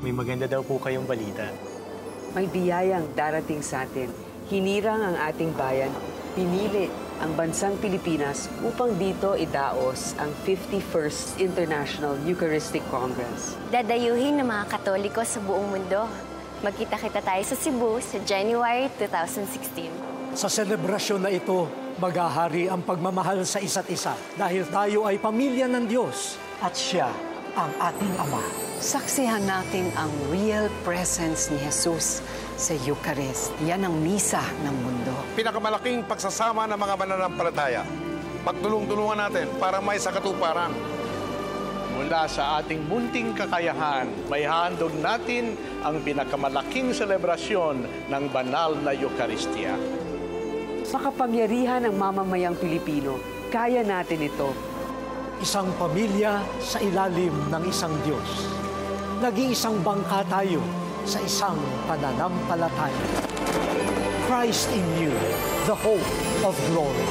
may maganda daw po kayong balita. May biyayang darating sa atin. Hinirang ang ating bayan. Pinili ang bansang Pilipinas upang dito idaos ang 51st International Eucharistic Congress. Dadayuhin ng mga Katoliko sa buong mundo. Magkita-kita tayo sa Cebu sa January 2016. Sa selebrasyon na ito, maghahari ang pagmamahal sa isa't isa dahil tayo ay pamilya ng Diyos at Siya ang ating Ama. Saksihan natin ang real presence ni Jesus sa Eucharist. Yan ang misa ng mundo. Pinakamalaking pagsasama ng mga mananampalataya. Pagtulong-tulungan natin para may sakatuparan. Mula sa ating munting kakayahan, may handog natin ang pinakamalaking selebrasyon ng banal na Eucharistia. Makapangyarihan ng mamamayang Pilipino, kaya natin ito. Isang pamilya sa ilalim ng isang Diyos. Nag-iisang bangka tayo sa isang pananampalataya. Christ in you, the hope of glory.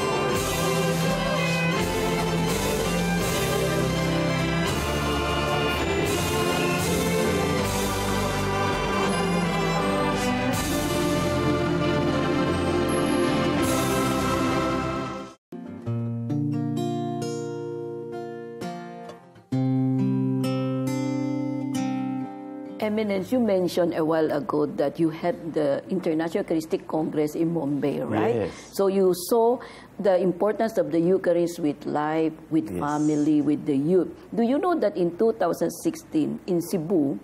Eminence, you mentioned a while ago that you had the International Eucharistic Congress in Bombay, right? Yes. So you saw the importance of the Eucharist with life, with family, with the youth. Do you know that in 2016 in Cebu,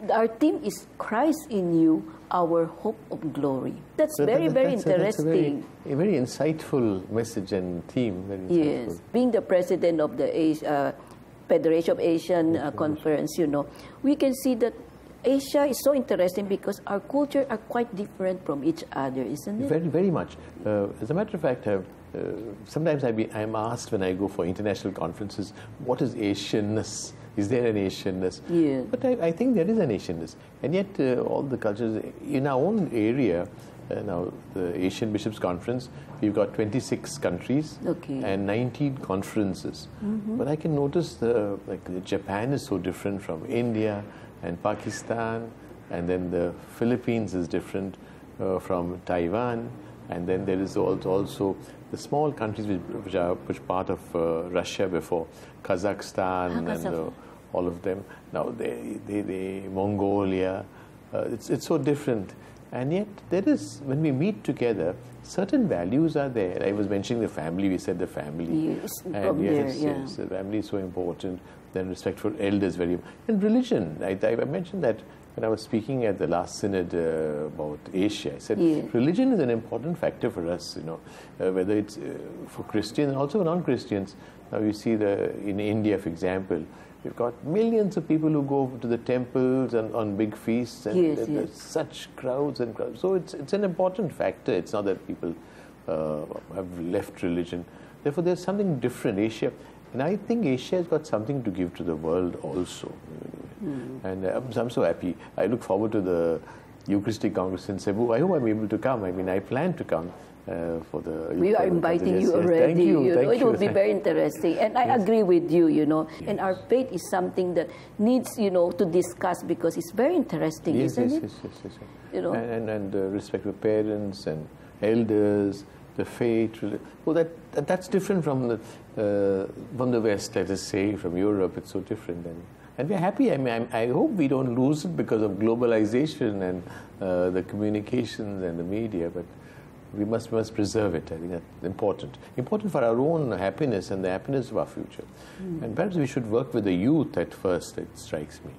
our theme is Christ in you, our hope of glory. That's very interesting. That's a very insightful message and theme. Very insightful. Yes, being the president of the Federation of Asian Conference, you know, we can see that Asia is so interesting because our culture are quite different from each other, isn't it? Very, very much. As a matter of fact, sometimes I'm asked when I go for international conferences, what is Asianness? Is there an Asianness? Yeah. But I think there is an Asianness. And yet all the cultures in our own area, now the Asian Bishops' Conference, we've got 26 countries and 19 conferences. But I can notice Japan is so different from India and Pakistan, and then the Philippines is different from Taiwan, and then there is also the small countries which are part of Russia before, Kazakhstan and all of them. Now they Mongolia, it's so different, and yet there is, when we meet together, certain values are there. I was mentioning the family. We said the family, and yes, the family is so important. Then respect for elders, and religion. I mentioned that when I was speaking at the last synod about Asia. I said religion is an important factor for us. You know, whether it's for Christians and also non-Christians. Now you see in India, for example, we've got millions of people who go to the temples and on big feasts, and there's such crowds and crowds. So it's an important factor. It's not that people have left religion. Therefore, there's something different. Asia. And I think Asia has got something to give to the world also. And I'm so happy. I look forward to the Eucharistic Congress in Cebu. I hope I'm able to come. I mean, I plan to come for the... We are inviting you already. Thank you. It will be very interesting. And I agree with you, you know. And our faith is something that needs, you know, to discuss because it's very interesting, isn't it? Yes. You know? And respect for parents and elders, the faith. Well, that's different from the West, let us say, from Europe. It's so different, and we're happy. I mean, I hope we don't lose it because of globalization and the communications and the media. But we must preserve it. I think that's important for our own happiness and the happiness of our future. And perhaps we should work with the youth at first. It strikes me.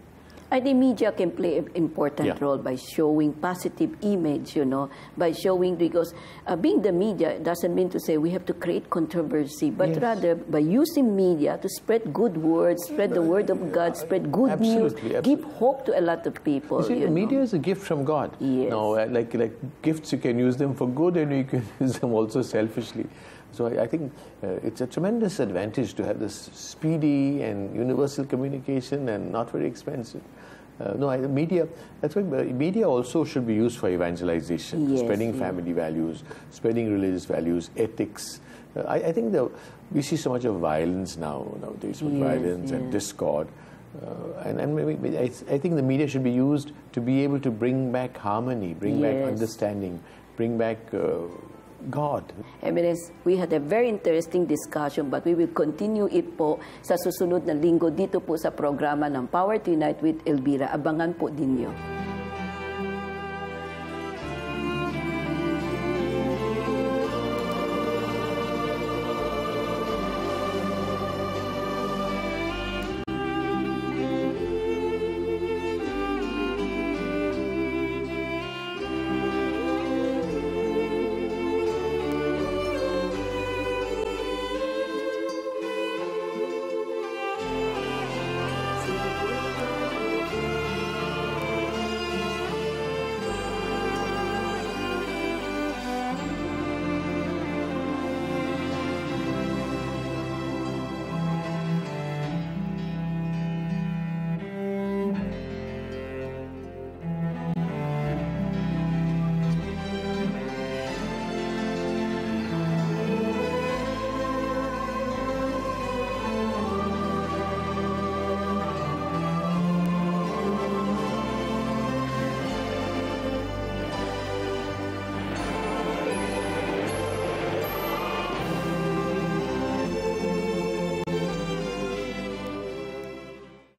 I think media can play an important role by showing positive image, you know, by showing, because being the media doesn't mean to say we have to create controversy, but rather by using media to spread good words, spread the word of God, spread good news, give hope to a lot of people. You see, the media is a gift from God. Yes. Now, like gifts, you can use them for good and you can use them also selfishly. So I think it's a tremendous advantage to have this speedy and universal communication and not very expensive. Media, that's why media also should be used for evangelization, spreading family values, spreading religious values, ethics. I think we see so much of violence nowadays, with violence and discord. And maybe I think the media should be used to be able to bring back harmony, bring back understanding, bring back God. Eminence, we had a very interesting discussion, but we will continue it po sa susunod na linggo dito po sa programa ng Power to Unite with Elvira. Abangan po ninyo.